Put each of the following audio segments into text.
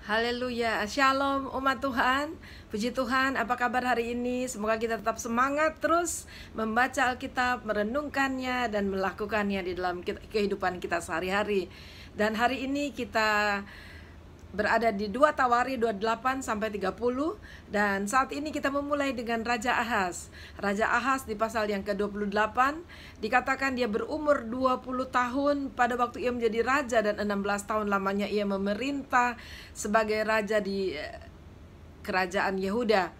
Haleluya, Shalom umat Tuhan. Puji Tuhan, apa kabar hari ini? Semoga kita tetap semangat terus membaca Alkitab, merenungkannya dan melakukannya di dalam kehidupan kita sehari-hari. Dan hari ini kita berada di 2 Tawari 28-30. Dan saat ini kita memulai dengan Raja Ahaz. Raja Ahaz di pasal yang ke-28 dikatakan dia berumur 20 tahun pada waktu ia menjadi raja, dan 16 tahun lamanya ia memerintah sebagai raja di kerajaan Yehuda.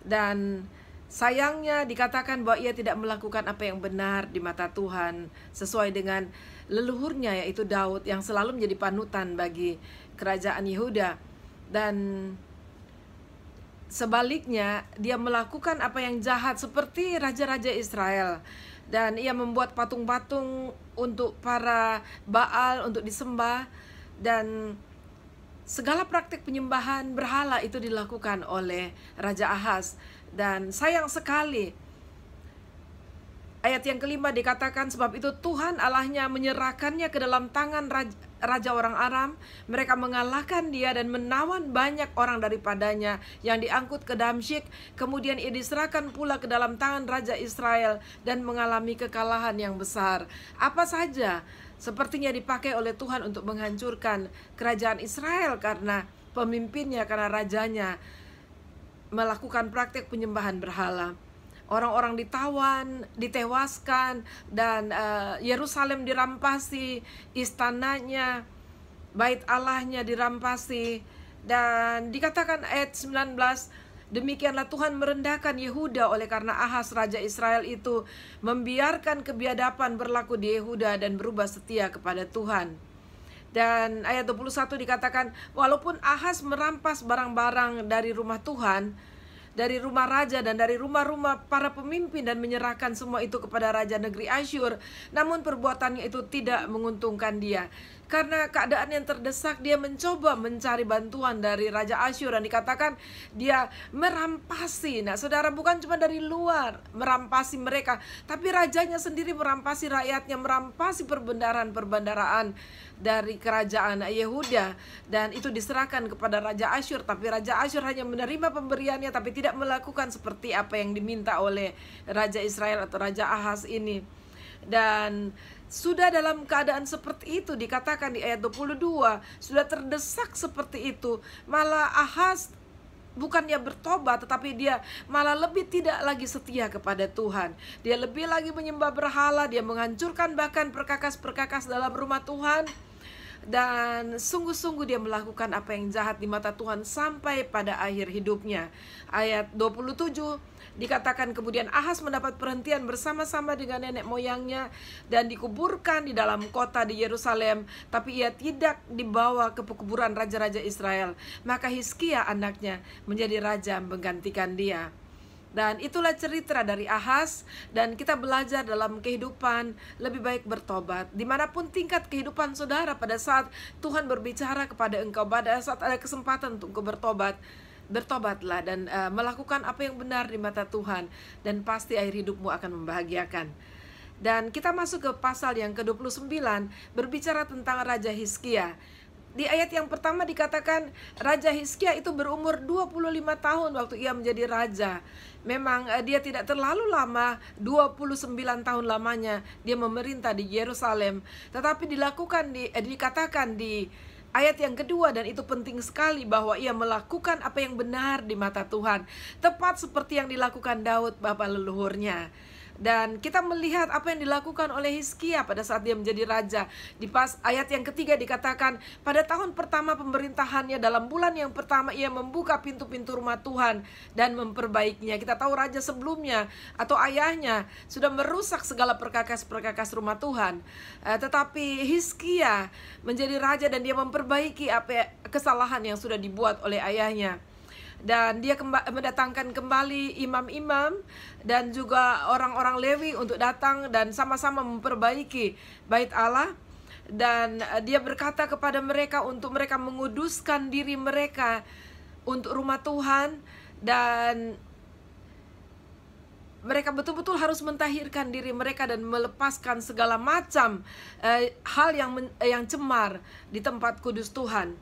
Dan sayangnya dikatakan bahwa ia tidak melakukan apa yang benar di mata Tuhan sesuai dengan leluhurnya, yaitu Daud, yang selalu menjadi panutan bagi kerajaan Yehuda. Dan sebaliknya dia melakukan apa yang jahat seperti raja-raja Israel, dan ia membuat patung-patung untuk para Baal untuk disembah, dan segala praktik penyembahan berhala itu dilakukan oleh Raja Ahaz. Dan sayang sekali, ayat yang kelima dikatakan, sebab itu Tuhan Allahnya menyerahkannya ke dalam tangan raja orang Aram. Mereka mengalahkan dia dan menawan banyak orang daripadanya yang diangkut ke Damsyik. Kemudian ia diserahkan pula ke dalam tangan Raja Israel dan mengalami kekalahan yang besar. Apa saja sepertinya dipakai oleh Tuhan untuk menghancurkan kerajaan Israel karena pemimpinnya, karena rajanya melakukan praktik penyembahan berhala. Orang-orang ditawan, ditewaskan, dan Yerusalem dirampasi, istananya, bait Allahnya dirampasi. Dan dikatakan ayat 19, demikianlah Tuhan merendahkan Yehuda oleh karena Ahaz raja Israel itu membiarkan kebiadaban berlaku di Yehuda dan berubah setia kepada Tuhan. Dan ayat 21 dikatakan, walaupun Ahaz merampas barang-barang dari rumah Tuhan, dari rumah raja dan dari rumah-rumah para pemimpin, dan menyerahkan semua itu kepada raja negeri Asyur, namun perbuatannya itu tidak menguntungkan dia. Karena keadaan yang terdesak, dia mencoba mencari bantuan dari Raja Asyur, dan dikatakan dia merampasi. Nah saudara, bukan cuma dari luar merampasi mereka, tapi rajanya sendiri merampasi rakyatnya, merampasi perbendaharaan dari kerajaan Yehuda. Dan itu diserahkan kepada Raja Asyur, tapi Raja Asyur hanya menerima pemberiannya, tapi tidak melakukan seperti apa yang diminta oleh Raja Israel atau Raja Ahaz ini. Dan sudah dalam keadaan seperti itu, dikatakan di ayat 22, sudah terdesak seperti itu, malah Ahaz bukannya bertobat, tetapi dia malah lebih tidak lagi setia kepada Tuhan. Dia lebih lagi menyembah berhala, dia menghancurkan bahkan perkakas-perkakas dalam rumah Tuhan. Dan sungguh-sungguh dia melakukan apa yang jahat di mata Tuhan sampai pada akhir hidupnya. Ayat 27 dikatakan, kemudian Ahaz mendapat perhentian bersama-sama dengan nenek moyangnya dan dikuburkan di dalam kota di Yerusalem, tapi ia tidak dibawa ke pekuburan raja-raja Israel. Maka Hizkia anaknya menjadi raja menggantikan dia. Dan itulah cerita dari Ahaz. Dan kita belajar dalam kehidupan lebih baik bertobat. Dimanapun tingkat kehidupan saudara, pada saat Tuhan berbicara kepada engkau, pada saat ada kesempatan untuk engkau bertobat, bertobatlah dan melakukan apa yang benar di mata Tuhan, dan pasti akhir hidupmu akan membahagiakan. Dan kita masuk ke pasal yang ke-29, berbicara tentang Raja Hizkia. Di ayat yang pertama dikatakan Raja Hizkia itu berumur 25 tahun waktu ia menjadi raja. Memang dia tidak terlalu lama, 29 tahun lamanya dia memerintah di Yerusalem. Tetapi dikatakan di ayat yang kedua, dan itu penting sekali, bahwa ia melakukan apa yang benar di mata Tuhan, tepat seperti yang dilakukan Daud bapa leluhurnya. Dan kita melihat apa yang dilakukan oleh Hizkia pada saat dia menjadi raja. Di ayat yang ketiga dikatakan, pada tahun pertama pemerintahannya, dalam bulan yang pertama ia membuka pintu-pintu rumah Tuhan dan memperbaikinya. Kita tahu raja sebelumnya atau ayahnya sudah merusak segala perkakas-perkakas rumah Tuhan. Tetapi Hizkia menjadi raja dan dia memperbaiki kesalahan yang sudah dibuat oleh ayahnya. Dan dia mendatangkan kembali imam-imam dan juga orang-orang Lewi untuk datang dan sama-sama memperbaiki bait Allah. Dan dia berkata kepada mereka untuk mereka menguduskan diri mereka untuk rumah Tuhan, dan mereka betul-betul harus mentahirkan diri mereka dan melepaskan segala macam hal yang cemar di tempat kudus Tuhan.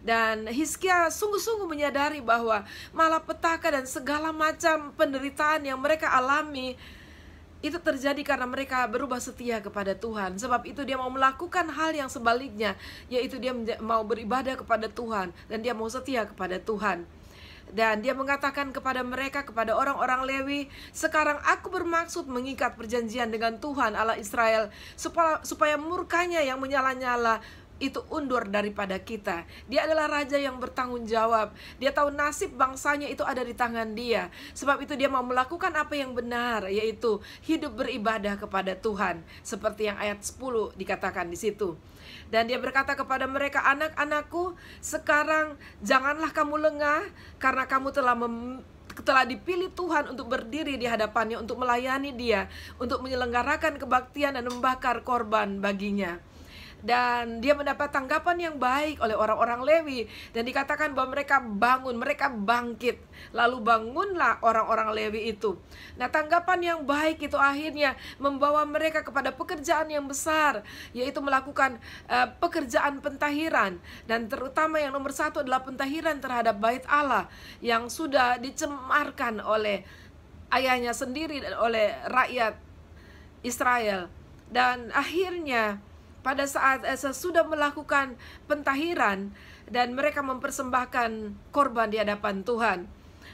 Dan Hizkia sungguh-sungguh menyadari bahwa malapetaka dan segala macam penderitaan yang mereka alami itu terjadi karena mereka berubah setia kepada Tuhan. Sebab itu dia mau melakukan hal yang sebaliknya, yaitu dia mau beribadah kepada Tuhan dan dia mau setia kepada Tuhan. Dan dia mengatakan kepada mereka, kepada orang-orang Lewi, sekarang aku bermaksud mengikat perjanjian dengan Tuhan Allah Israel, supaya murkanya yang menyala-nyala itu undur daripada kita. Dia adalah raja yang bertanggung jawab. Dia tahu nasib bangsanya itu ada di tangan dia. Sebab itu dia mau melakukan apa yang benar, yaitu hidup beribadah kepada Tuhan, seperti yang ayat 10 dikatakan di situ. Dan dia berkata kepada mereka, anak-anakku, sekarang janganlah kamu lengah, karena kamu telah dipilih Tuhan untuk berdiri di hadapannya, untuk melayani dia, untuk menyelenggarakan kebaktian dan membakar korban baginya. Dan dia mendapat tanggapan yang baik oleh orang-orang Lewi, dan dikatakan bahwa mereka bangun, mereka bangkit. Lalu bangunlah orang-orang Lewi itu. Nah, tanggapan yang baik itu akhirnya membawa mereka kepada pekerjaan yang besar, yaitu melakukan pekerjaan pentahiran. Dan terutama yang nomor satu adalah pentahiran terhadap bait Allah yang sudah dicemarkan oleh ayahnya sendiri dan oleh rakyat Israel. Dan akhirnya pada saat sesudah melakukan pentahiran dan mereka mempersembahkan korban di hadapan Tuhan.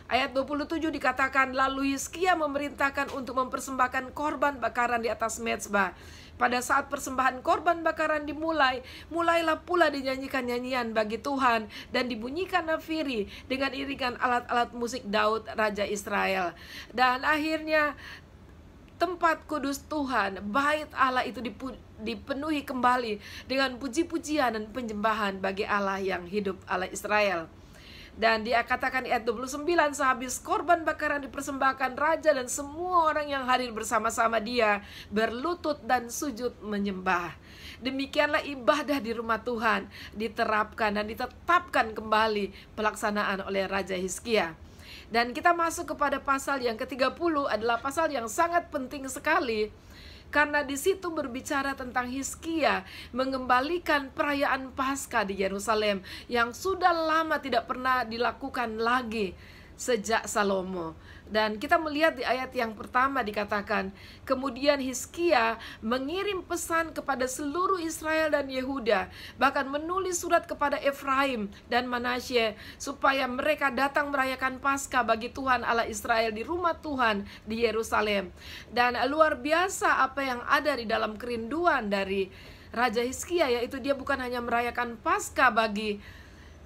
Ayat 27 dikatakan, lalu Hizkia memerintahkan untuk mempersembahkan korban bakaran di atas mezbah. Pada saat persembahan korban bakaran dimulai, mulailah pula dinyanyikan nyanyian bagi Tuhan dan dibunyikan nafiri dengan iringan alat-alat musik Daud, Raja Israel. Dan akhirnya tempat kudus Tuhan, bait Allah itu dipenuhi kembali dengan puji-pujian dan penyembahan bagi Allah yang hidup, Allah Israel. Dan dia katakan di ayat 29, sehabis korban bakaran dipersembahkan, raja dan semua orang yang hadir bersama-sama dia berlutut dan sujud menyembah. Demikianlah ibadah di rumah Tuhan diterapkan dan ditetapkan kembali pelaksanaan oleh Raja Hizkia. Dan kita masuk kepada pasal yang ke-30, adalah pasal yang sangat penting sekali, karena di situ berbicara tentang Hizkia mengembalikan perayaan Paskah di Yerusalem yang sudah lama tidak pernah dilakukan lagi sejak Salomo. Dan kita melihat di ayat yang pertama dikatakan, kemudian Hizkia mengirim pesan kepada seluruh Israel dan Yehuda, bahkan menulis surat kepada Efraim dan Manasye, supaya mereka datang merayakan Paskah bagi Tuhan Allah Israel di rumah Tuhan di Yerusalem. Dan luar biasa apa yang ada di dalam kerinduan dari Raja Hizkia, yaitu dia bukan hanya merayakan Paskah bagi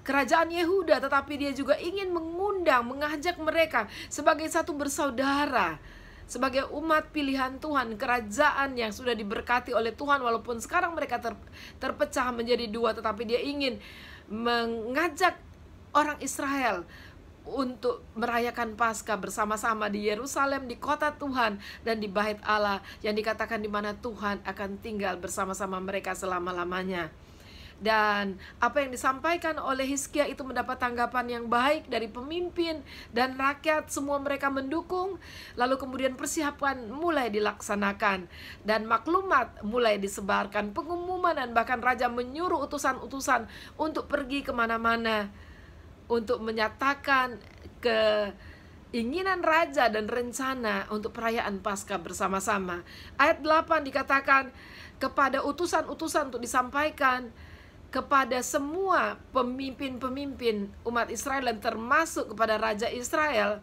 kerajaan Yehuda, tetapi dia juga ingin mengajak mereka sebagai satu bersaudara, sebagai umat pilihan Tuhan, kerajaan yang sudah diberkati oleh Tuhan. Walaupun sekarang mereka terpecah menjadi dua, tetapi dia ingin mengajak orang Israel untuk merayakan Paskah bersama-sama di Yerusalem, di kota Tuhan, dan di bait Allah yang dikatakan di mana Tuhan akan tinggal bersama-sama mereka selama-lamanya. Dan apa yang disampaikan oleh Hizkia itu mendapat tanggapan yang baik dari pemimpin dan rakyat. Semua mereka mendukung. Lalu kemudian persiapan mulai dilaksanakan dan maklumat mulai disebarkan, pengumuman, dan bahkan raja menyuruh utusan-utusan untuk pergi kemana-mana untuk menyatakan keinginan raja dan rencana untuk perayaan Paskah bersama-sama. Ayat 8 dikatakan kepada utusan-utusan untuk disampaikan kepada semua pemimpin-pemimpin umat Israel dan termasuk kepada Raja Israel.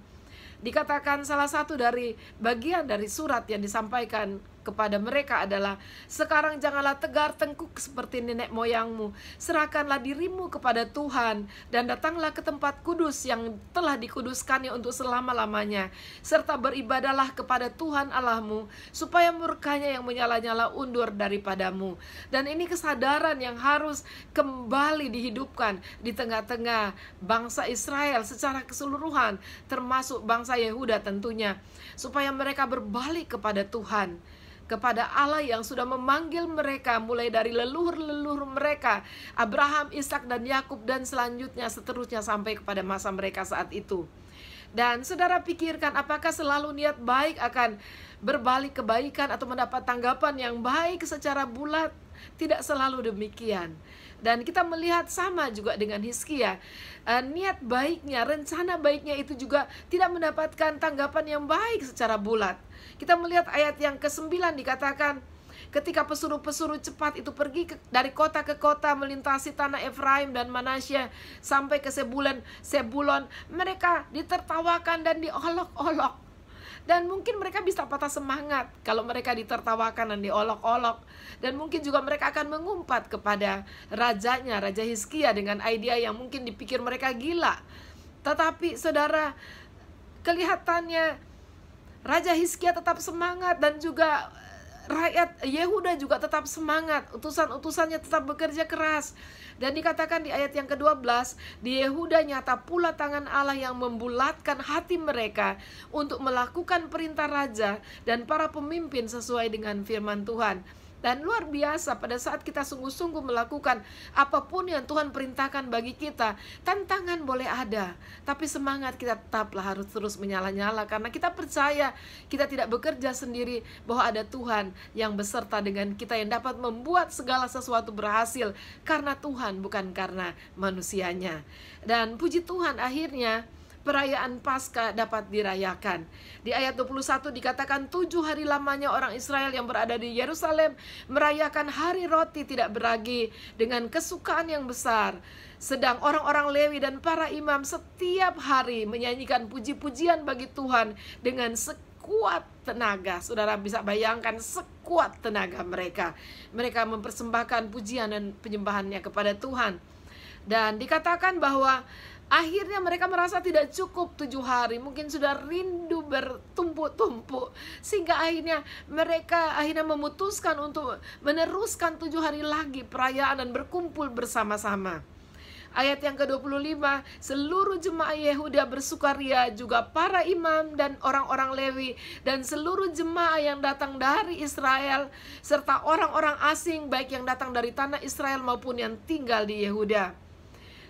Dikatakan salah satu dari bagian dari surat yang disampaikan kepada mereka adalah, sekarang janganlah tegar tengkuk seperti nenek moyangmu, serahkanlah dirimu kepada Tuhan dan datanglah ke tempat kudus yang telah dikuduskannya untuk selama-lamanya, serta beribadahlah kepada Tuhan Allahmu, supaya murkanya yang menyala-nyala undur daripadamu. Dan ini kesadaran yang harus kembali dihidupkan di tengah-tengah bangsa Israel secara keseluruhan, termasuk bangsa Yehuda tentunya, supaya mereka berbalik kepada Tuhan, kepada Allah yang sudah memanggil mereka mulai dari leluhur-leluhur mereka, Abraham, Ishak, dan Yakub, dan seterusnya sampai kepada masa mereka saat itu. Dan saudara pikirkan, apakah selalu niat baik akan berbalik kebaikan atau mendapat tanggapan yang baik secara bulat? Tidak selalu demikian. Dan kita melihat sama juga dengan Hizkia. Niat baiknya, rencana baiknya itu juga tidak mendapatkan tanggapan yang baik secara bulat. Kita melihat ayat yang ke-9 dikatakan, ketika pesuruh-pesuruh cepat itu pergi dari kota ke kota melintasi tanah Efraim dan Manasya sampai ke Sebulon, mereka ditertawakan dan diolok-olok. Dan mungkin mereka bisa patah semangat kalau mereka ditertawakan dan diolok-olok. Dan mungkin juga mereka akan mengumpat kepada rajanya, Raja Hizkia, dengan ide yang mungkin dipikir mereka gila. Tetapi saudara, kelihatannya Raja Hizkia tetap semangat, dan juga rakyat Yehuda juga tetap semangat. Utusan-utusannya tetap bekerja keras. Dan dikatakan di ayat yang ke-12, di Yehuda nyata pula tangan Allah yang membulatkan hati mereka untuk melakukan perintah raja dan para pemimpin sesuai dengan firman Tuhan. Dan luar biasa, pada saat kita sungguh-sungguh melakukan apapun yang Tuhan perintahkan bagi kita, tantangan boleh ada, tapi semangat kita tetaplah harus terus menyala-nyala, karena kita percaya kita tidak bekerja sendiri, bahwa ada Tuhan yang beserta dengan kita, yang dapat membuat segala sesuatu berhasil karena Tuhan, bukan karena manusianya. Dan puji Tuhan, akhirnya perayaan Paskah dapat dirayakan. Di ayat 21 dikatakan 7 hari lamanya orang Israel yang berada di Yerusalem merayakan hari roti tidak beragi dengan kesukaan yang besar. Sedang orang-orang Lewi dan para imam setiap hari menyanyikan puji-pujian bagi Tuhan dengan sekuat tenaga. Saudara bisa bayangkan sekuat tenaga mereka. Mereka mempersembahkan pujian dan penyembahannya kepada Tuhan. Dan dikatakan bahwa akhirnya mereka merasa tidak cukup 7 hari. Mungkin sudah rindu bertumpuk-tumpuk, sehingga mereka akhirnya memutuskan untuk meneruskan 7 hari lagi perayaan dan berkumpul bersama-sama. Ayat yang ke-25, seluruh jemaah Yehuda bersukaria, juga para imam dan orang-orang Lewi, dan seluruh jemaah yang datang dari Israel, serta orang-orang asing, baik yang datang dari tanah Israel maupun yang tinggal di Yehuda.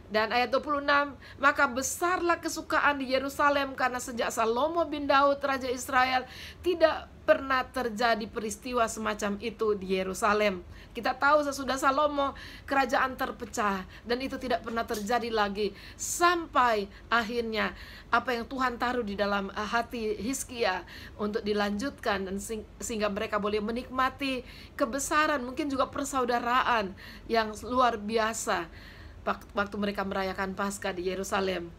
Dan ayat 26, maka besarlah kesukaan di Yerusalem, karena sejak Salomo bin Daud Raja Israel tidak pernah terjadi peristiwa semacam itu di Yerusalem. Kita tahu sesudah Salomo kerajaan terpecah, dan itu tidak pernah terjadi lagi sampai akhirnya apa yang Tuhan taruh di dalam hati Hizkia untuk dilanjutkan, dan sehingga mereka boleh menikmati kebesaran, mungkin juga persaudaraan yang luar biasa waktu mereka merayakan Paskah di Yerusalem.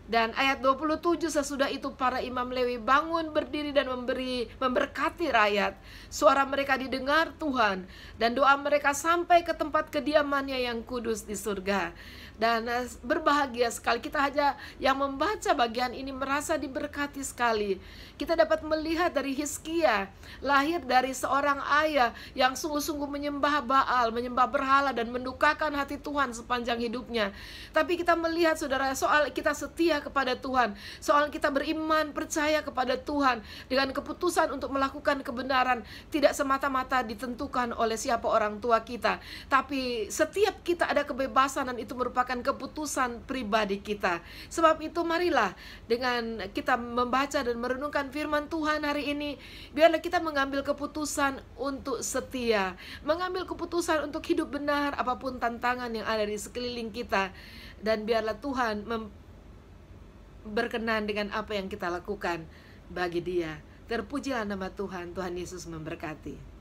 Dan ayat 27, sesudah itu para imam Lewi bangun berdiri dan memberkati rakyat. Suara mereka didengar Tuhan, dan doa mereka sampai ke tempat kediamannya yang kudus di surga. Dan berbahagia sekali kita aja yang membaca bagian ini merasa diberkati sekali. Kita dapat melihat dari Hizkia, lahir dari seorang ayah yang sungguh-sungguh menyembah Baal, menyembah berhala, dan mendukakan hati Tuhan sepanjang hidupnya. Tapi kita melihat, saudara, soal kita setia kepada Tuhan, soal kita beriman, percaya kepada Tuhan, dengan keputusan untuk melakukan kebenaran, tidak semata-mata ditentukan oleh siapa orang tua kita, tapi setiap kita ada kebebasan, dan itu merupakan keputusan pribadi kita. Sebab itu marilah dengan kita membaca dan merenungkan firman Tuhan hari ini, biarlah kita mengambil keputusan untuk setia, mengambil keputusan untuk hidup benar apapun tantangan yang ada di sekeliling kita, dan biarlah Tuhan berkenan dengan apa yang kita lakukan bagi Dia. Terpujilah nama Tuhan. Tuhan Yesus memberkati.